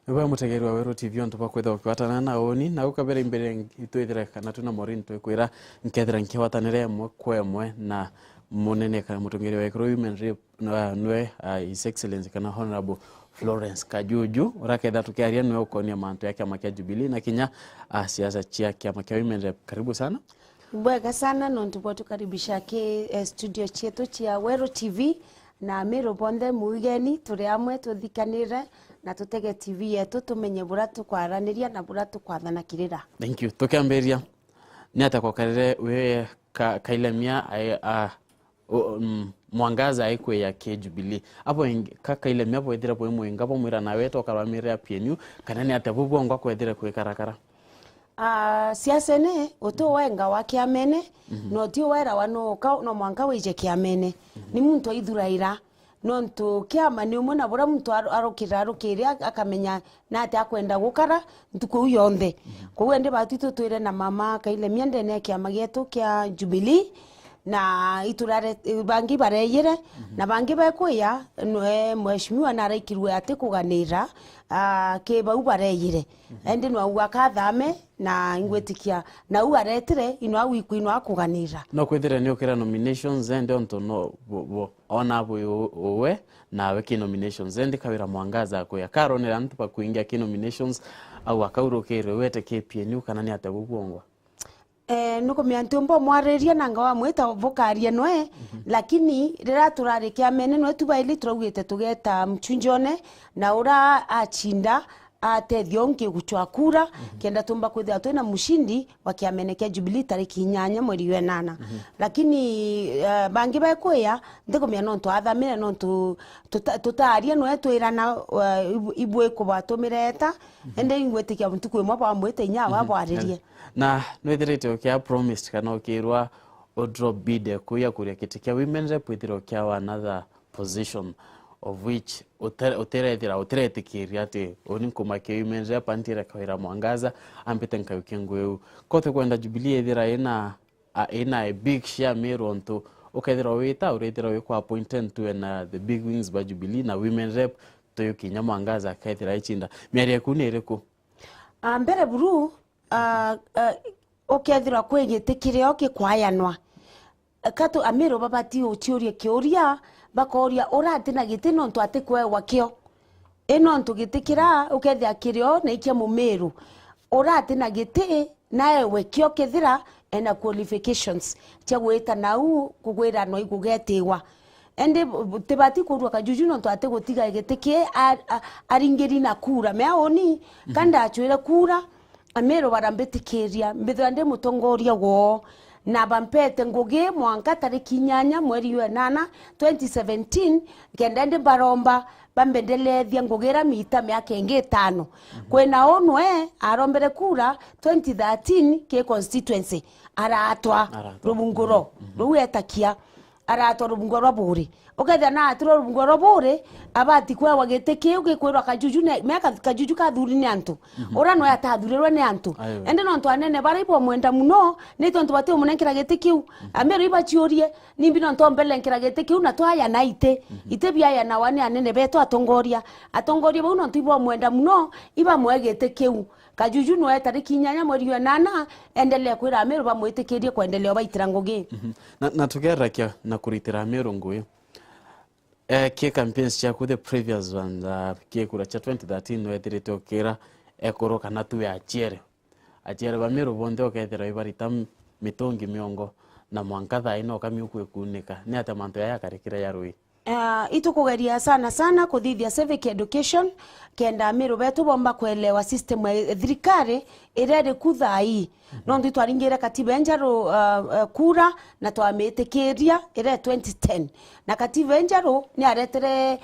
Wewe mutegeri wa Wero TV on tupa kwetha ukiwatana na oni na ukabere imbere itwethera kana tuna morin twekwira nkethera nkiwatanire mwe kwemwe na munene kana mutongeri wa Ikoro Women Rep nwe His Excellency kana Honorable Florence Kajuju uraketha tukiaria nwe ukonia manto yake amakia Jubilee na kinya siasa chia kiama kia Women Rep. Karibu sana. Mbwega sana nontupo tukaribisha ke studio chetu chia Wero TV na mero bonde mugeni turi amwe tuthikanire na tutege TV yetu tumenye bura tukwaraniria na bura tukwathana kirira. Thank you. Tukiamberia ni atakwa karire we Kailemia mwangaza aikwe ya ke Jubilee. Apo Kailemia po ethira po mwenga po mwira nawe to kalwamire ya PNU kana ni atabubu ngwa kwethira kwe karakara. Siasa ne oto wenga wa kiamene no tio wera wano ka no mwanga weje kiamene ni muntu aithuraira nonto kiama ni umona bora muntu arokira akamenya na ati akwenda gukara ntuko yonthe ko wende batito twire na mama Kailemia ndene kiama getu kia Jubilee na iturare bangi bareyire na bangi bakuya nwe mheshimiwa naraikirwe ati kuganira ke bau bareyire ende no wakathame na ingwetikia na uaretire ino awiku ino akuganira no kwethira ni okera nominations ende onto no ona abo owe na weki nominations ende kawira mwangaza ko ya karonera ntu pa kuingia ki nominations au akaurokere wete KPNU kana ni atabubongwa. Nuko miantumbo mwareria nanga wa mweta vokaria noe lakini rira turarikia mene no tubaili turugite tugeta mchunjone na ura achinda atethio ngi guchwakura kenda tumba kwithia twina mushindi wa kiamenekea Jubilee tariki 8 mweri wa 8 lakini bangi bakuya ndiko mia nonto athamire nonto tutaria no etwirana ibwe ko batumireta ende ingwetikia muntu kwimwa ba mwete nya wa bwaririe na nwethirite ukia promised kana ukirwa o drop bid kuya kuria kitikia Women Rep withiro kia another position of which uteretikiria ati oni nkumakia Women Rep antira kawira mwangaza ampite nkayukengweu kote kwenda Jubilee ethira ina a big share mero nto ukethira wita urethira wikwa appointed to the big wings by Jubilee na Women Rep toyukinya mwangaza kaithira ichinda miaria kuni iriku mbere buru okethira kwegitikiria okikwayanwa katu amiro babati otiorie kioria bakoria oratina gitino ntu atikwe wakio eno ntu gitikira ukethia kirio na ikia mumeru oratina giti nae wekio kethira ena qualifications tia gwita nau kugwira no igugetiwa ende tebati kurwa Kajuju no ntu atigutiga gitikie aringeri na kura meoni kanda achwira kura amero barambetikiria mbithira ndi mutongoria wo na bampete ngugi mwanka tariki 8 mweri wa 8 2017 kenda ndi baromba bambendelethia ngugira mita miaka ingi 5 kwena onwe arombere kura 2013 ke constituency aratwa rubunguro ruwetakia aratwa rubunguro buri uketha na atiro rubunguro buri abati kwa wagete ugikwirwa Kajuju ne meka Kajuju kathuri ni antu ora no yatathurirwe ni antu ende no ntu anene baraibo mwenda muno ni tontu bati umunenkira gete kiu amero ibachiorie nimbi no ntu mbele nkira gete kiu na twaya naite ite bya na wani anene beto atongoria bau no ntu ibo mwenda muno iba mwegete kiu Kajuju no tariki 8 mweri wa 8 endelea kwira amero bamwitikirie kwendelea baitira ngugi na tugerakia na kuritira amero ngui ke campaigns cha ku the previous ones ke kura cha 2013 no etirite okera ekoro kana tu ya achiere bamero bonde okethera ibarita mitongi miongo na mwankatha ino kamiukwe kunika ni atamanto ya karikira ya rui itukugeria sana kuthithia civic education kenda miru betu bomba kuelewa system ya thirikari irere kuthai no ndi twaringira katiba enjaro kura na twametikiria ire 2010 na katiba enjaro ni aretere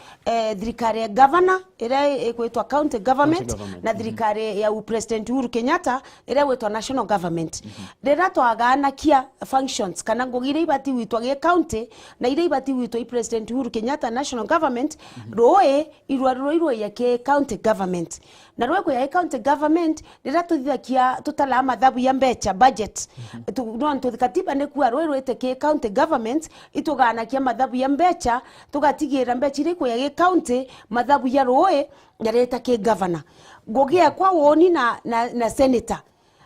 thirikari ya governor ire kwetwa county government na thirikari ya president Uhuru Kenyatta ire kwetwa national government rera twagana kia functions kana ngugire ibati witwa ge county na ire ibati witwa president Uhuru Uhuru Kenyatta national government roe irwariro ya ke county government na roe ko ya county government ndira tuthakia tutala mathabu ya mbecha budget tu katiba ne kuwa roe roete ke county government itugana kia mathabu ya mbecha tugatigira mbecha ire ko ya county mathabu ya roe ndareta ke governor gogia kwa woni na senator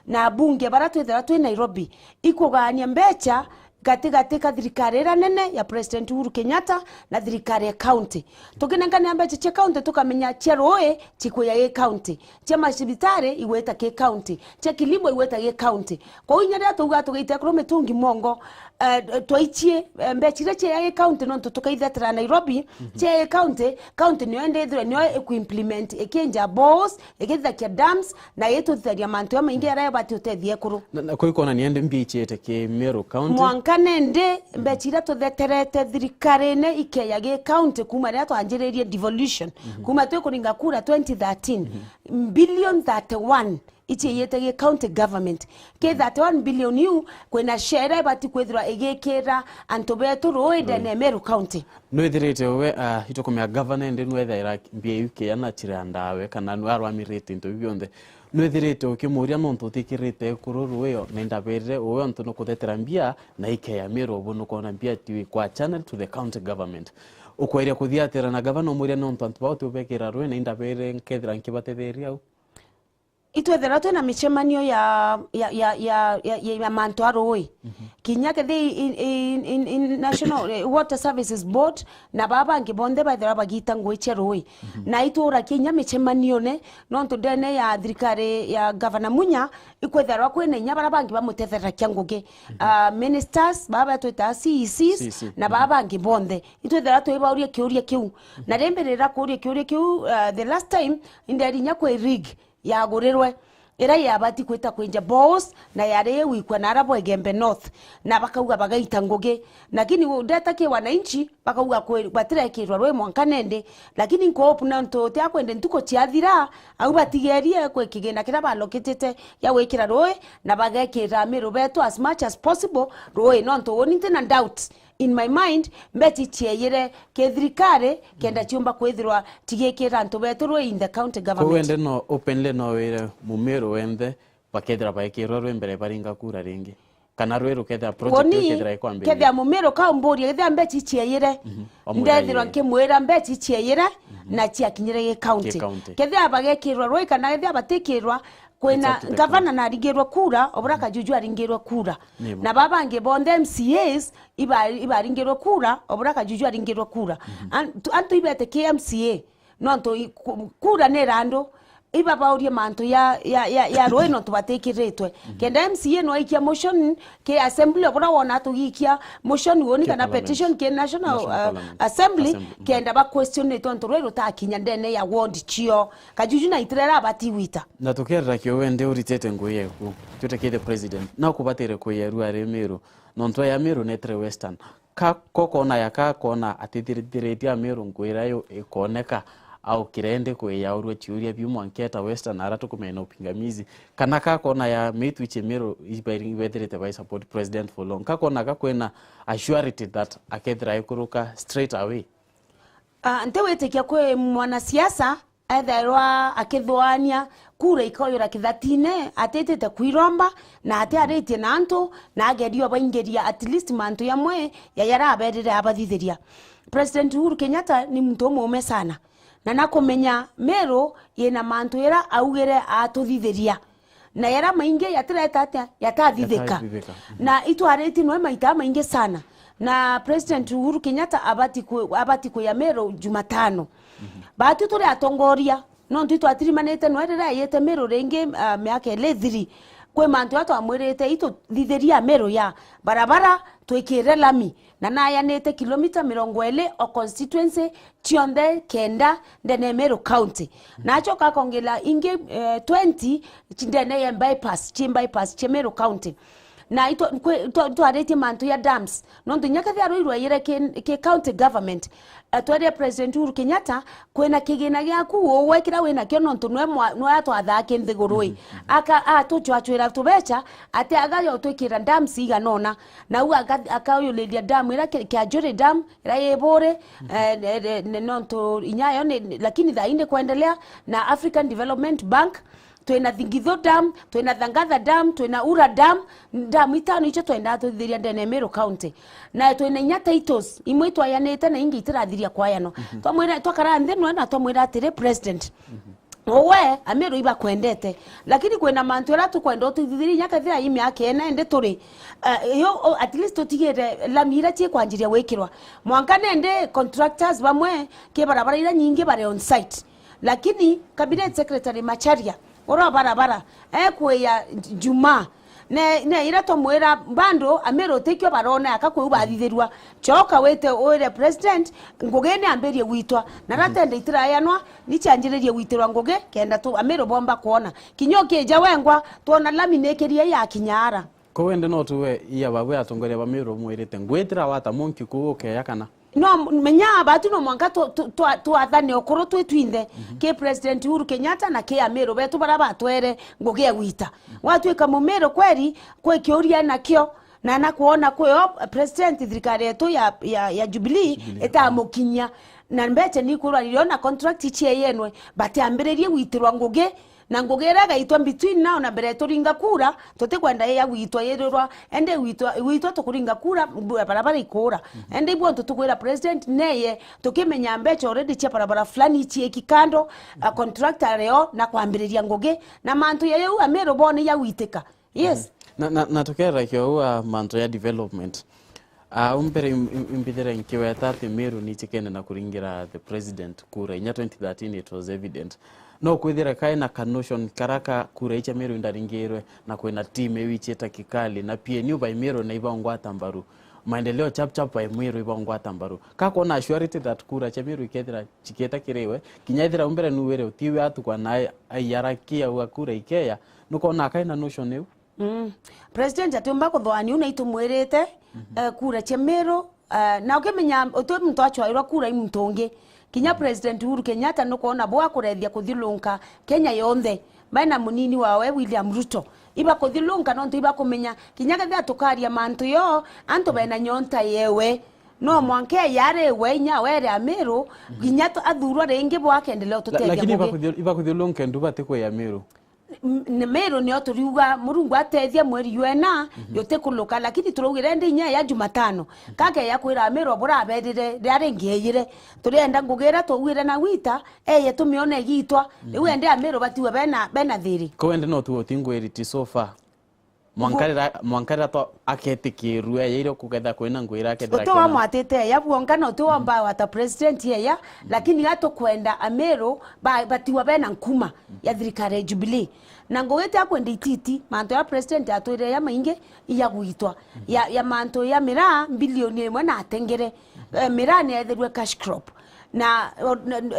na bunge bara twethera twi Nairobi ikugania mbecha katika thirikari nene ya President Uhuru Kenyatta na thirikari ya county tukinengania mbecha cia county tukamenya cia roe chikuya ye county cia macibitare igweta ke county cia kilimo igweta ke county kwa hiyo nyaria tuga tugeita kro metungi mongo toichie mbecha cia ye county no tukaithetera Nairobi cia ye county no ende no ku implement ekenja boss ekethakia dams na yetu tharia mantu maingi ara bati utethie kuru na kwa iko na niende mbichete ke Meru county kanende mbechira tutheterete thirikarene ikeya ge county kuma ria twanjiririe devolution kuma twe kuringa kura 2013 billion 31 ichi yete ge county government ke 31 billion yu kwena share bati kwethira egekera antobeto roide ne Meru county no ithirite we itokomya governor ndi no ethira mbia UK yana chirandawe kana no arwamirite into bionthe no ithirite ukimuria no ntutikirite kururu yo nenda berere uwe ntu no kuthetera mbia na ikeya Meru obu no kona mbia tiwi kwa channel to the county government ukweria kuthiatira na governor muria no ntu antubauti ubekira rwe nenda berere nkethira nkibatetheria au itwethera twe na michemanio ya manto aroi kinya ke in National Water Services Board na baba ngibonde baithera bagita ngwiche roi na itura kinya michemanio ne no ndene ya thirikari ya governor Munya ikwethera kwene nya bara bangi bamutethera kyanguge ministers baba twita CECs na baba ngibonde itwethera twe bauria kiuria kiu na remberera kuria kiuria kiu the last time inderi nya kwe rig ya gurirwe era yabati kwita kwenja boss na yare wikwa na arabo Egembe North na bakauga bagaita nguge lakini udeta ke wananchi bakauga kweli batira kirwa rwe mwankanende lakini nkopu na ntote akwende ntuko chiathira au batigerie kwe kigenda kira baloketete ya wekira rwe na bagekira Meru beto as much as possible rwe no nto woni tena doubt in my mind mbeti chieyere ke thirikari kenda chiumba kwithirwa tigekira ntobetoro in the county government wende no openly no were Mumeru wende bakethira baekirwa rwe mbere baringa kura ringi kana rweru ketha project ketha ikwambe ketha Mumeru ka mbori ketha mbeti chieyere ndethirwa nkimwira mbeti chieyere na chiakinyire ge county ketha bagekirwa rwe kana ketha batekirwa kwena gavana na rigirwa kura obura kajuju aringirwa kura na baba ngebonde MCAs iba ringirwa kura obura kajuju aringirwa kura antu ibete KMCA no antu kura ne rando iba baurie manto ya roi no tubatekiretwe kenda MCA no ikia motion ke assembly obura wona tugikia motion woni kana petition ke national assembly kenda ba question ne tonto roi rutakinya ndene ya ward chio kajuju na itirera abati wita na tukera kyo wende uritete nguye ku tuteke the president na kubatere ko yeru are Meru no ntwa ya Meru netre western ka kokona ya ka kona atithiritia Meru nguira yo ikoneka au kirende ko ya urwe chiuria biumu anketa western aratu kumena upingamizi kana ka kona ya metu iche Meru ibairingi wetherete by support president for long ka kona ka kwena assurity that akethra ikuruka straight away ntewete kya kwe mwanasiasa etherwa akithwania kura ikoyora kithatine atetete kwiromba na ate aretie nanto na agerio baingeria at least manto yamwe yara aberere abathithiria President Uhuru Kenyatta ni mtu mume sana na nakomenya Meru yena manto yara augere atuthithiria na yara mainge yatireta atia yatathithika na itu areti no maita mainge sana na President Uhuru Kenyatta abati ku ya Meru Jumatano batu turi atongoria no ntu atirimanete no erera yete Meru renge miaka 3 kwe mantu ato amwirete ito thitheria Meru ya barabara twikire lami na naya nete kilomita 20 o constituency tionde kenda ndene Meru county nacho kakongela inge 20 ndene ya bypass che Meru county na ito twarete mantu ya dams no ndunyaka thia ruirwa yire ke county government twere president Uhuru Kenyatta kwena kigina giaku wekira wina kio no ntunwe no atwatha kinthigurui aka atuchwachwira tubecha ate agayo twikira dams iganona na u akayuliria dam ira kia Jure dam ira yebore no ntu inyayo lakini thainde kuendelea na African Development Bank twena Thingitho dam, twena Thangatha dam, twena Ura dam, dam itano icho twenda tuthiria ndene Meru County. Na twena inya titles imwe twayanete na ingi itirathiria kwayano. Twamwira twakara ndenwa na twamwira atire president. Owe Ameru iba kwendete lakini kwena mantu ara tukwenda tuthiria nyaka thia imi yake na ende turi yo at least tutigire lamira tie kwanjiria wekirwa mwanka nende contractors bamwe ke barabara ira nyingi bare on site lakini cabinet secretary Macharia ora barabara ekweya Juma ne ira tomwera bando Ameru tekyo barona akakwe ubathithirwa choka wete oire president ngogene amberie witwa na ratende itirayanwa ni chanjirerie witirwa ngoge kenda tu Ameru bomba kuona kinyoke jawengwa tuona laminekeria ya kinyara ko wende no tuwe iya babu atongoria ba Meru mwirite ngwetira wata monki kuoke yakana no menya batu no mwanka tu athane okoro twitwinde ke president Uhuru Kenyatta na ke Ameru betu baraba twere ngoge wita watweka mu Meru kweri kwe kioria na kio na nakuona kwe president thirikari yetu ya Jubilee etamukinya na mbeche ni kurwa niliona contract ichie yenwe bati ambererie witirwa ngoge na ngogera gaitwa between now na mbere turinga kura tutikwenda ya witwa yerwa ende witwa tukuringa kura barabara ikura ende ibwo tutukwira president neye tukimenya mbecho already chia barabara flani chie kikando contractor leo na kuambiriria ngoge na mantu yeyo Ameru bone ya witika yes na tukera kyo mantu ya development umpere imbidere nkiwe tati Meru ni chikene na kuringira the president kura inya 2013 it was evident no kwithira kai na notion karaka kura icha Meru ndaringirwe na kwena team ewicheta kikali na PNU by Meru na ibangwata mbaru maendeleo chap by Meru ibangwata mbaru kako na surety that kura cha Meru ikethira chiketa kirewe kinyaithira umbere nuwere utiwe atu kwa na ayarakia wa kura ikeya nuko na kai na notion eu president atumba kuthwani una itumwirite kura cha Meru na ukimenya utwe mtu achwairwa kura imutonge kinya president Uhuru Kenyatta no kuona bwa kurethia kuthilunka Kenya yonthe maina munini wawe William Ruto iba kuthilunka no iba kumenya kinya gatha tukaria mantu yo anto bena nyonta yewe no mwanke yare wenya were Ameru kinya athurwa ringi bwa kendeleo tutegia lakini iba kuthilunka nduba tiko ya Meru Meru ni oturiuga Murungu atethia mweri yuena yote kuluka lakini turugire ndi nya ya Jumatano kake ya kwira Meru obura bedire riare ngeyire turienda ngugera tuwire na wita eye tumione gitwa riu ende Ameru batiwe bena thiri ko wende no tu otingweriti sofa mwankarira to aketikirwe yeire kugetha kwena ngwira akethira to wa mwatete ya bwongana to wa mba wata president ya lakini gato kwenda Ameru batiwa bena nkuma ya thirikari Jubilee na ngogete akwenda ititi manto ya president atwire ya mainge iya gwitwa ya manto ya mira bilioni 1 na atengere mira ne etherwe cash crop na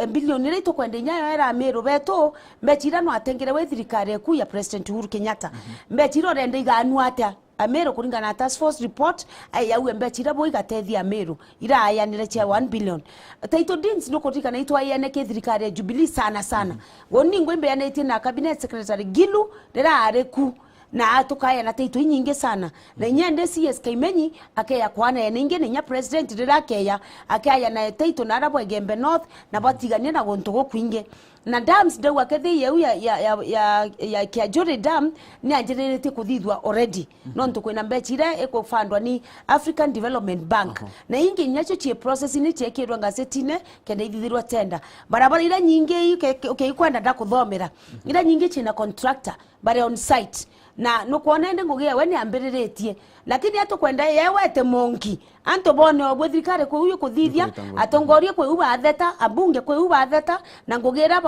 bilioni rito kwenda nyayo era Ameru beto mbechira no atengere we thirikari ku ya president Uhuru Kenyatta mbechiro rende iganu ata Ameru kuringana na task force report ya mbechira bo igatethia Ameru ira ayanire cha 1 billion title deeds no kotika na itwa yene ke thirikari ya Jubilee sana woni ngwembe yanete na cabinet secretary Gilu rira areku na atukaya na title nyingi sana na nyende CSK menyi akeya kwana ya ninge nya president rira keya akaya na title na arabo Gembe North na batigania na gontogo kwinge na dams de wakethi yeu ya kia Jure dam ni anjerete kuthithwa already no ntukwena mbechire ekufandwa ni African Development Bank na ingi nyacho chie process ni chekirwa gazetine kenda ithithirwa tenda barabara ira nyingi ukikwenda ndakuthomera ira nyingi china contractor bare on site na nukuona ende ngugia we ni ambiriretie lakini atukwenda yewete monki anto bone obwethikare ko uyu kuthithia atongorie kwe uba atheta abunge kwe uba atheta na ngugira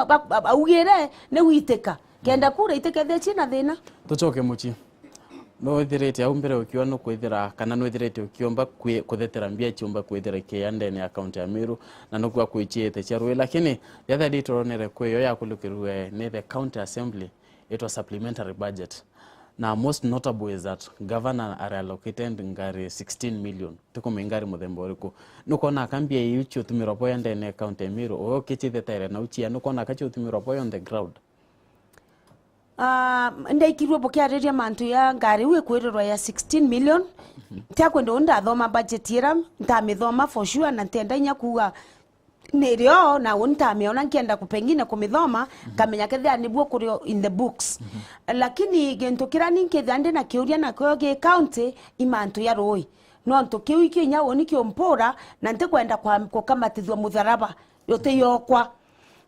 augire ne witeka kenda kura itekethe china thina tuchoke muchi no thirete au mbere ukiwa no kwithira kana no thirete ukiomba kuthetera mbia chiomba kwithira kiande ni account ya Meru na no kwa kuichiete charwe lakini the other day turonere kweyo ya kulukirwe ne the county assembly it was supplementary budget na most notable is that governor are allocated ngari 16 million tuko mengari muthemba uriku nukona akambia yuchi utumiro poyo ndene account emiro o kichithe tire na uchi nukona kachi utumiro poyo on the ground. Ndaikirwe bokiariria mantu ya ngari we kwirwa ya 16 million tia kwendo ndathoma budget yera ntamithoma for sure na ntenda nya kuga nerio na untamiona nkienda kupengine kumithoma kamenya kethe anibwo kurio in the books lakini gento kirani nkethande na kiuria na kyo ge county imantu ya roi no nto kiu ikinya woni kyo mpora na nte kwenda kwa kukamatithwa mutharaba yote yokwa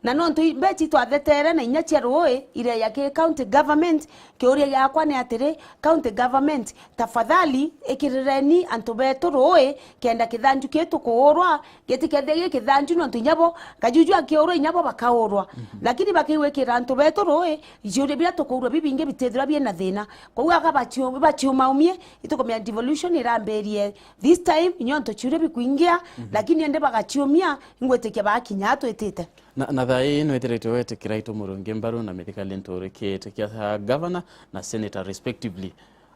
na no ntu beti twathetere na inya cia roi ile ya ke county government kiuria yakwa ni atire county government tafadhali ekirereni antu beto roi kenda kithanju ketu kuorwa getikethege kithanju no tunyabo kajuju akiorwa inyabo bakaorwa lakini bakiwekira antu beto roi jure bila tukurwa bibinge bitethira bie na thina kwa aka bachio maumie itukomya devolution iramberie this time nyonto chure bikuingia lakini ende bagachiomia ngweteke bakinya twetete na thai no iterete wete kiraito murungi mbaru na medical entore kete kia governor na senator respectively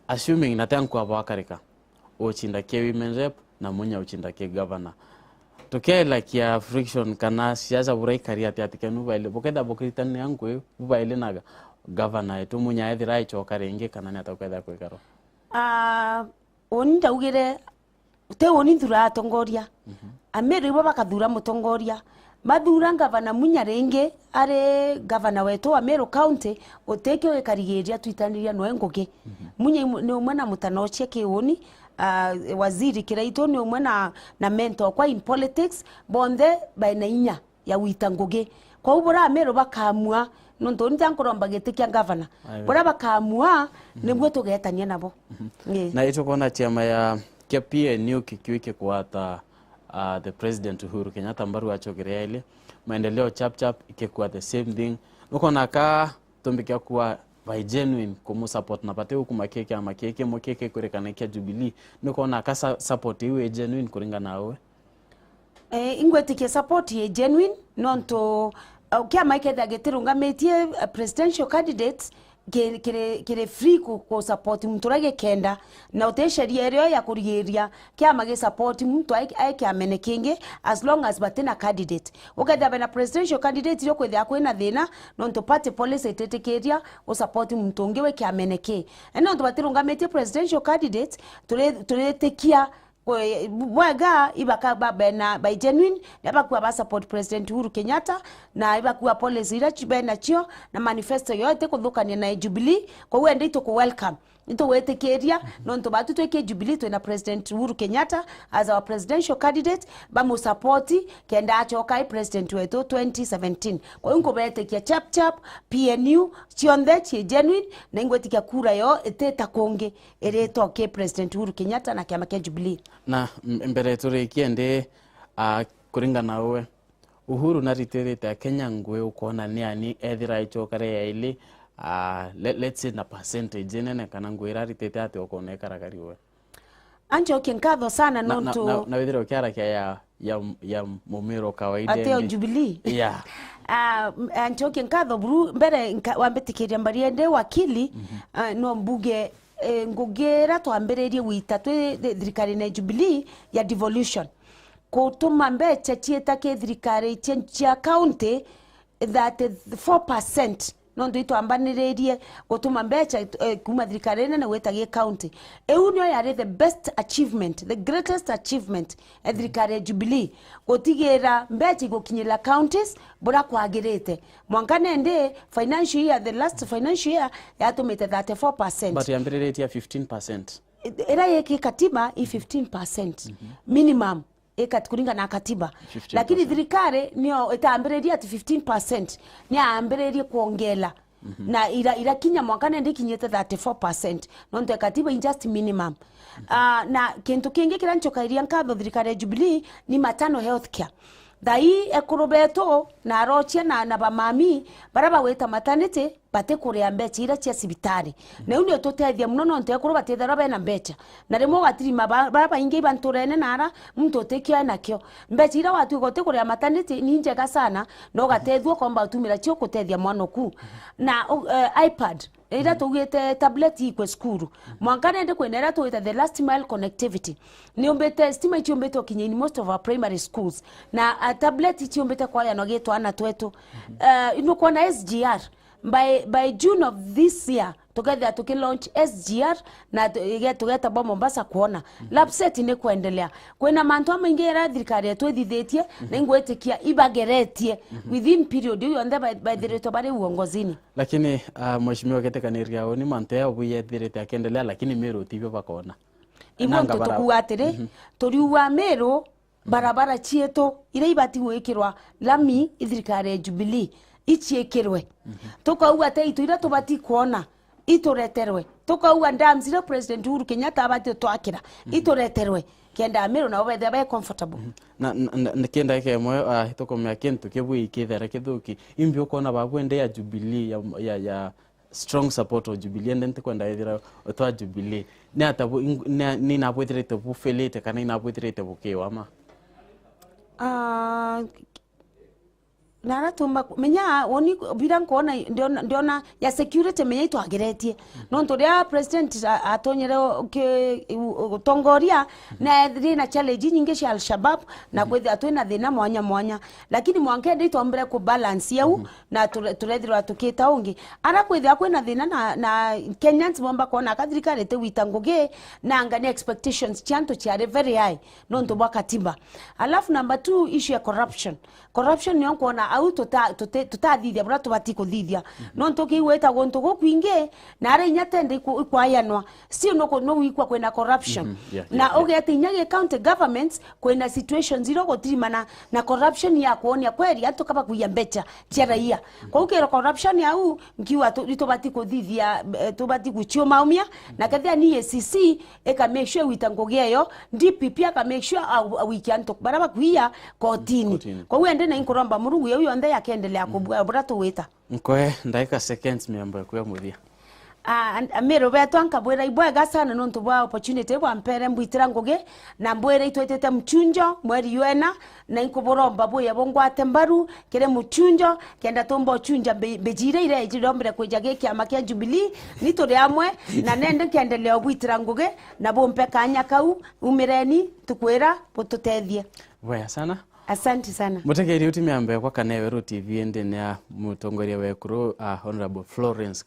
assuming na tanku abakarika ochinda ke women rep na munya ochinda ke governor toke like ya friction kana siasa burai karia ati nu baile bokeda bokritani yangu bubaile naga governor etu munya ethira icho karenge kana ni atakeda kwekaro onda ugire te oni thura atongoria ameri baba kathura mutongoria mathura gavana munya renge are gavana wetu wa Meru County oteke we karigeria twitaniria no engoge munya ni umwe na mutanochia kiuni waziri kiraito ni umwe na mentor kwa in politics bonde baina inya ya witangoge kwa ubora Meru bakamua no ntoni tankoromba getekia gavana bora bakamua nibwo tugetania nabo na ito kona chama ya KPNU kikiwike kuata the president Uhuru Kenyatta mbaru achogerea ile maendeleo chap ikekuwa the same thing nukona ka tombikia kuwa by genuine kumu support na pate huku makeke ama keke mokeke kurekana kia Jubilee nukona ka support iwe genuine kuringa nawe ingwetikia support ye genuine nonto kia maiketha getirungametie presidential candidates kire free ku support mtu rage kenda na utesheria ero ya kurigeria kia mage support mtu aike amene kinge as long as batena candidate uketha bena presidential candidate yo kwethia kwina thina no nto party policy tetekeria o support mtu ngewe kia amene ki eno nto batirungametie presidential candidate turetekia bwaga ibaka bena by genuine yabakuwa ba support president Uhuru Kenyatta na ibakuwa policy ira chibena chio na manifesto yote kuthukania na Jubilee kwa hiyo ndito ku welcome nito wetekeria no nto batu tweke Jubilee twena president Uhuru Kenyatta as our presidential candidate ba mu support kenda achoka president wetu 2017 kwa hiyo ngobetekia chap PNU chionde chi genuine na ingwetikia kura yo eteta konge ereto ke president Uhuru Kenyatta na kiama kia Jubilee na mbere turi kiende kuringa nawe Uhuru na riterete Kenya ngwe ukona ni ani ethira ichokare ya ile let's say na percentage nene kana ngwira ritete ate ukone karakari we anjo kinkadho sana nonto na wethira ukiara kia ya mumero kawaida ateo Jubilee yeah anjo kinkadho buru mbere wambetikiria mbariende wakili no mbuge ngugera twambererie wita twe thirikari na Jubilee ya devolution kutuma mbecha chieta ke thirikari chia county that 4% no ndito ambanirerie gutuma mbecha kuma thirikari na wetagie county eunio yari the best achievement the greatest achievement thirikari ya Jubilee gotigera mbecha gokinyira counties bora kwagirite mwankanende financial year the last financial year yatumite 34% but yambiretie 15% era yeke katiba 15% minimum kuringa na katiba 15%. Lakini thirikari niyo itaambireria ati 15% ni aambirerie kuongela na ira kinya mwakane ndikinyete 34% nonto katiba in just minimum na kintu kingi kiranchokairia nkatho thirikari ya Jubilee ni matano healthcare dai ekurubeto na arochia na bamami baraba weta maternity bate kuria mbecha ira cia sibitari na unyo tutethia muno no ntekuru batethera bena mbecha na rimo watiri baraba ingi banturene nara mtu tekia nakyo mbecha ira watu gote kuria maternity ni njega sana no gatethwo komba utumira cio kutethia mwana ku na iPad ira tugite tablet ikwe skuru mwankana ende kwenera tuita the last mile connectivity ni umbete stima ichiombete okinye in most of our primary schools na tablet ichiombete kwa ya nogeto ana twetu ino kwa na SGR by June of this year together tukilaunch SGR na tugeta bo Mombasa kuona lapset ine kuendelea kwena mantu amengera thirikari yetu ithithitie na ingwetikia ibageretie within period yo nda by the rate bare uongozini lakini mheshimiwa getekaniria oni mantu ya buye thirite akiendelea lakini Meru tibyo bakona imwe tukuatire turiwa Meru barabara chieto ire ibati gwikirwa lami thirikari ya Jubilee ichiekirwe tukauga te ituira tubati kuona itureterwe tukauga ndamzira President Uhuru Kenyatta abati twakira itureterwe kenda Meru na obethe be comfortable na kenda kemwe tukomya kintu kibui ikithera kithuki imbyo kona babwende ya Jubilee ya strong support of Jubilee ndente kwenda ithira twa Jubilee ni atabu ni nabwithirite bufelete kana inabwithirite bukiwa ma naratumba menya woni biran kona ndiona ya security menya itwageretie nonto ria president atonyere ke tongoria na rina challenge nyingi cia Al-Shabaab na kwethe atwina thina mwanya lakini mwankende itombere ku balance yau na turethirwa tukita ungi ara kwethe akwina thina na Kenyans bomba kona kathirikari te witanguge na ngani expectations chanto chiare very high nonto bwa katiba alafu number 2 issue ya corruption ni onkona au tutathithia bura tubati kuthithia no ntukiweta gontu gukwinge na ari nyatende ikwayanwa si no wikwa kwena corruption na ogete nyage county governments kwena situations iro gotirimana na corruption ya kuonia kweli atukaba kuyambecha tia raia kwa ukero corruption ya u nkiwa tubati kuthithia tubati guchio maumia na kathia ni ECC eka make sure witangogeyo DPP aka make sure awikianto baraba kuia kotini kwa wende na inkoromba murungu yo nda yakendelea kubura tuwita nkoe ndaika seconds miambo kwa muthia Meru betu ankabwera ibwega sana nontu bwa opportunity bwa mpere mbwitira nguge na mbwera itwetete mchunjo mweri yuena na inkuboromba buya bongwate mbaru kire muchunjo kenda tombo chunja bejire ire ijirombere kujage kiama kia Jubilee nitore amwe na nende kendelea bwitira nguge na bompe kanya kau umireni tukwera bututethie waya sana asante sana mutegeri utimia mbe kwa Kaneweru TV ende ya mutongoria wekuru Honorable Florence